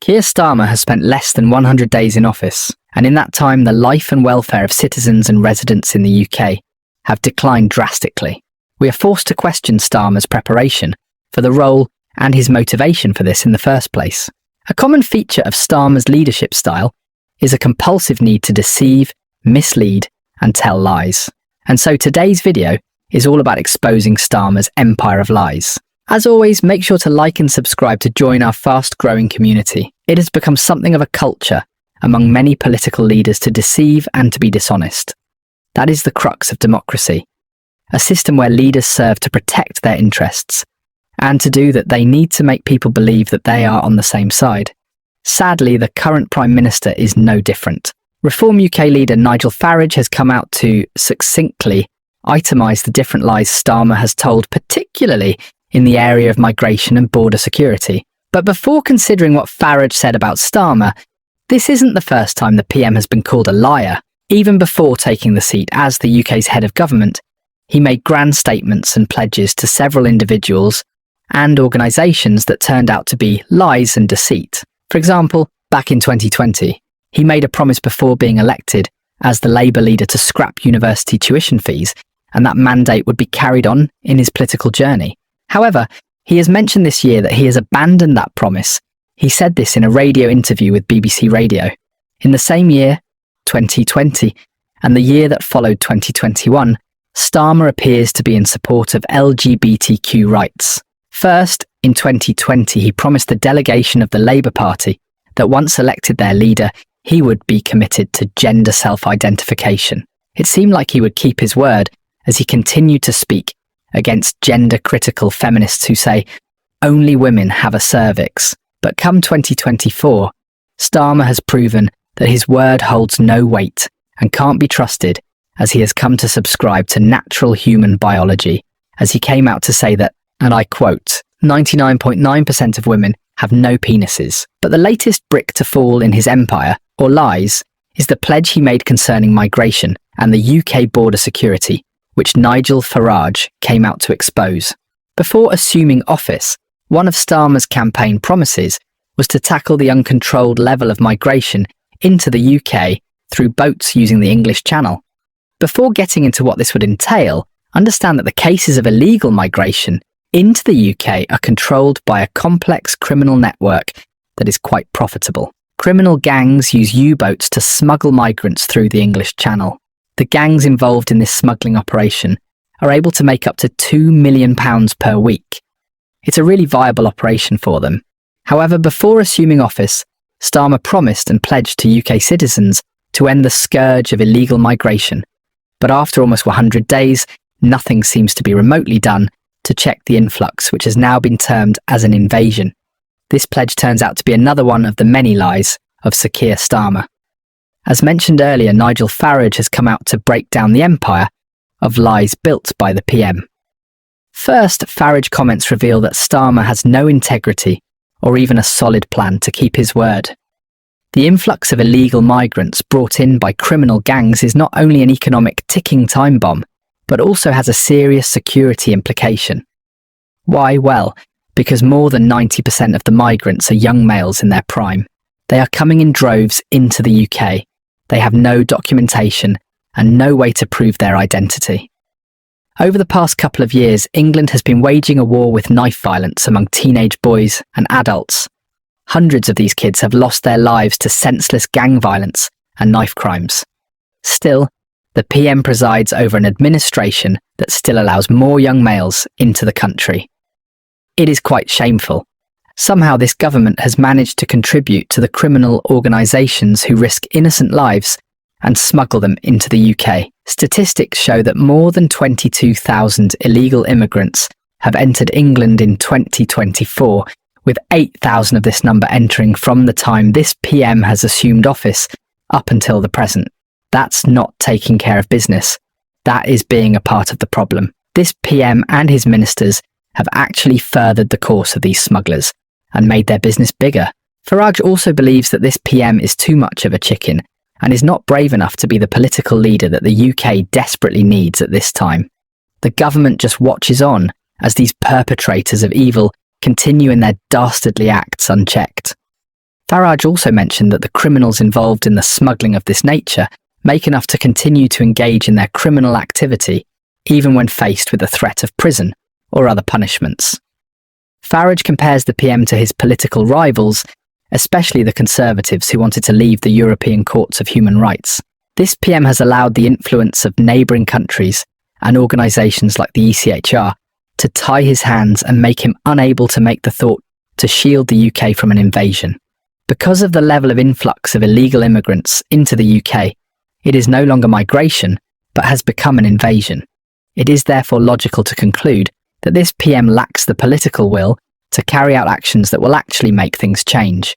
Keir Starmer has spent less than 100 days in office, and in that time the life and welfare of citizens and residents in the UK have declined drastically. We are forced to question Starmer's preparation for the role and his motivation for this in the first place. A common feature of Starmer's leadership style is a compulsive need to deceive, mislead, and tell lies. And so today's video is all about exposing Starmer's empire of lies. As always, make sure to like and subscribe to join our fast-growing community. It has become something of a culture among many political leaders to deceive and to be dishonest. That is the crux of democracy, a system where leaders serve to protect their interests, and to do that they need to make people believe that they are on the same side. Sadly, the current Prime Minister is no different. Reform UK leader Nigel Farage has come out to succinctly itemise the different lies Starmer has told, particularly in the area of migration and border security. But before considering what Farage said about Starmer, this isn't the first time the PM has been called a liar. Even before taking the seat as the UK's head of government, he made grand statements and pledges to several individuals and organisations that turned out to be lies and deceit. For example, back in 2020, he made a promise before being elected as the Labour leader to scrap university tuition fees, and that mandate would be carried on in his political journey. However, he has mentioned this year that he has abandoned that promise. He said this in a radio interview with BBC Radio. In the same year, 2020, and the year that followed 2021, Starmer appears to be in support of LGBTQ rights. First, in 2020, he promised the delegation of the Labour Party that once elected their leader, he would be committed to gender self-identification. It seemed like he would keep his word as he continued to speak against gender-critical feminists who say only women have a cervix. But come 2024, Starmer has proven that his word holds no weight and can't be trusted, as he has come to subscribe to natural human biology, as he came out to say that, and I quote, 99.9% of women have no penises. But the latest brick to fall in his empire, or lies, is the pledge he made concerning migration and the UK border security, which Nigel Farage came out to expose. Before assuming office, one of Starmer's campaign promises was to tackle the uncontrolled level of migration into the UK through boats using the English Channel. Before getting into what this would entail, understand that the cases of illegal migration into the UK are controlled by a complex criminal network that is quite profitable. Criminal gangs use U-boats to smuggle migrants through the English Channel. The gangs involved in this smuggling operation are able to make up to £2 million per week. It's a really viable operation for them. However, before assuming office, Starmer promised and pledged to UK citizens to end the scourge of illegal migration. But after almost 100 days, nothing seems to be remotely done to check the influx, which has now been termed as an invasion. This pledge turns out to be another one of the many lies of Sir Keir Starmer. As mentioned earlier, Nigel Farage has come out to break down the empire of lies built by the PM. First, Farage comments reveal that Starmer has no integrity or even a solid plan to keep his word. The influx of illegal migrants brought in by criminal gangs is not only an economic ticking time bomb, but also has a serious security implication. Why? Well, because more than 90% of the migrants are young males in their prime. They are coming in droves into the UK. They have no documentation and no way to prove their identity. Over the past couple of years, England has been waging a war with knife violence among teenage boys and adults. Hundreds of these kids have lost their lives to senseless gang violence and knife crimes. Still, the PM presides over an administration that still allows more young males into the country. It is quite shameful. Somehow this government has managed to contribute to the criminal organisations who risk innocent lives and smuggle them into the UK. Statistics show that more than 22,000 illegal immigrants have entered England in 2024, with 8,000 of this number entering from the time this PM has assumed office up until the present. That's not taking care of business. That is being a part of the problem. This PM and his ministers have actually furthered the course of these smugglers and made their business bigger. Farage also believes that this PM is too much of a chicken and is not brave enough to be the political leader that the UK desperately needs at this time. The government just watches on as these perpetrators of evil continue in their dastardly acts unchecked. FARAGE also mentioned that the criminals involved in the smuggling of this nature make enough to continue to engage in their criminal activity even when faced with the threat of prison or other punishments. FARAGE compares the PM to his political rivals, especially the Conservatives who wanted to leave the European Courts of Human Rights. This PM has allowed the influence of neighbouring countries and organisations like the ECHR to tie his hands and make him unable to make the thought to shield the UK from an invasion. Because of the level of influx of illegal immigrants into the UK, it is no longer migration, but has become an invasion. It is therefore logical to conclude that this PM lacks the political will to carry out actions that will actually make things change.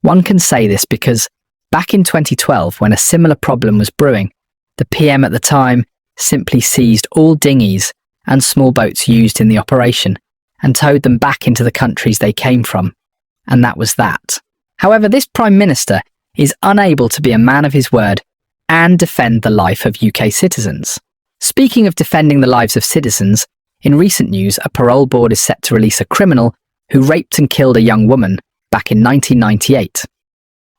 One can say this because back in 2012, when a similar problem was brewing, the PM at the time simply seized all dinghies and small boats used in the operation and towed them back into the countries they came from. And that was that. However, this Prime Minister is unable to be a man of his word and defend the life of UK citizens. Speaking of defending the lives of citizens, in recent news, a parole board is set to release a criminal who raped and killed a young woman back in 1998.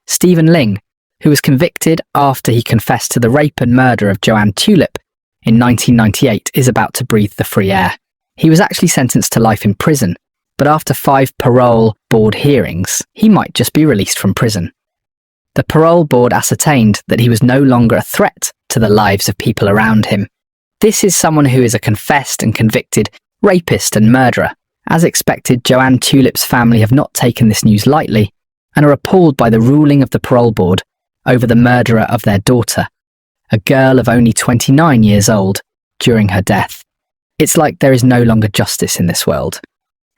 Stephen Ling, who was convicted after he confessed to the rape and murder of Joanne Tulip in 1998, is about to breathe the free air. He was actually sentenced to life in prison, but after 5 parole board hearings, he might just be released from prison. The parole board ascertained that he was no longer a threat to the lives of people around him. This is someone who is a confessed and convicted rapist and murderer. As expected, Joanne Tulip's family have not taken this news lightly and are appalled by the ruling of the parole board over the murderer of their daughter, a girl of only 29 years old, during her death. It's like there is no longer justice in this world.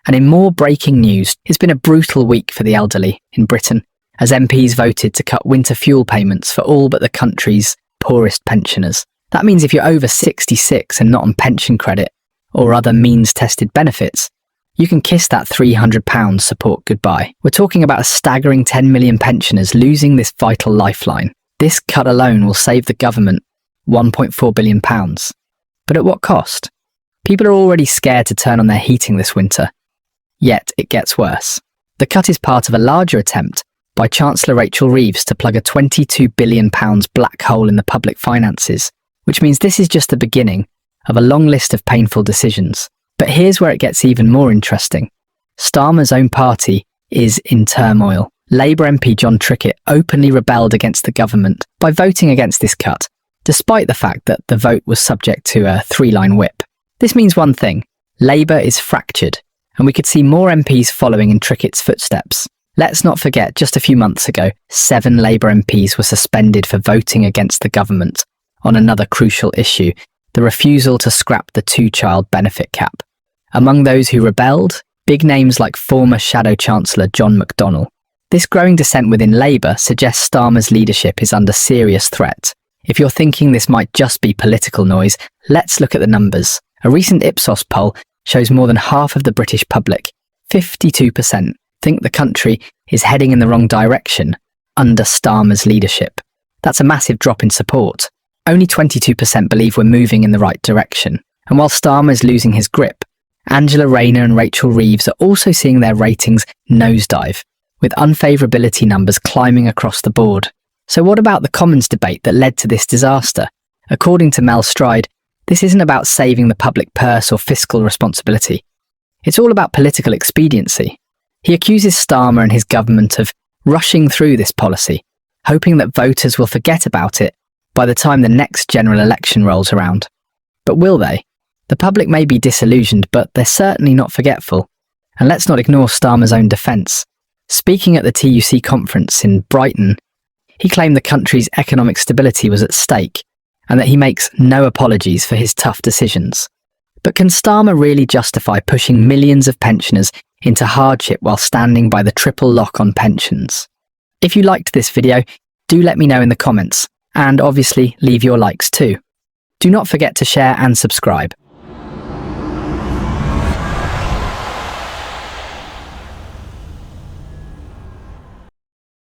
And in more breaking news, it's been a brutal week for the elderly in Britain, as MPs voted to cut winter fuel payments for all but the country's poorest pensioners. That means if you're over 66 and not on pension credit or other means-tested benefits, you can kiss that £300 support goodbye. We're talking about a staggering 10 million pensioners losing this vital lifeline. This cut alone will save the government £1.4 billion. But at what cost? People are already scared to turn on their heating this winter. Yet it gets worse. The cut is part of a larger attempt by Chancellor Rachel Reeves to plug a £22 billion black hole in the public finances, which means this is just the beginning of a long list of painful decisions. But here's where it gets even more interesting. Starmer's own party is in turmoil. Labour MP John Trickett openly rebelled against the government by voting against this cut, despite the fact that the vote was subject to a 3-line whip. This means one thing: Labour is fractured, and we could see more MPs following in Trickett's footsteps. Let's not forget, just a few months ago, 7 Labour MPs were suspended for voting against the government on another crucial issue, the refusal to scrap the 2-child benefit cap. Among those who rebelled, big names like former Shadow Chancellor John McDonnell. This growing dissent within Labour suggests Starmer's leadership is under serious threat. If you're thinking this might just be political noise, let's look at the numbers. A recent Ipsos poll shows more than half of the British public, 52%, think the country is heading in the wrong direction under Starmer's leadership. That's a massive drop in support. Only 22% believe we're moving in the right direction. And while Starmer is losing his grip, Angela Rayner and Rachel Reeves are also seeing their ratings nosedive, with unfavourability numbers climbing across the board. So what about the Commons debate that led to this disaster? According to Mel Stride, this isn't about saving the public purse or fiscal responsibility. It's all about political expediency. He accuses Starmer and his government of rushing through this policy, hoping that voters will forget about it by the time the next general election rolls around. But will they? The public may be disillusioned, but they're certainly not forgetful. And let's not ignore Starmer's own defence. Speaking at the TUC conference in Brighton, he claimed the country's economic stability was at stake and that he makes no apologies for his tough decisions. But can Starmer really justify pushing millions of pensioners into hardship while standing by the triple lock on pensions? If you liked this video, do let me know in the comments, and obviously leave your likes too. Do not forget to share and subscribe.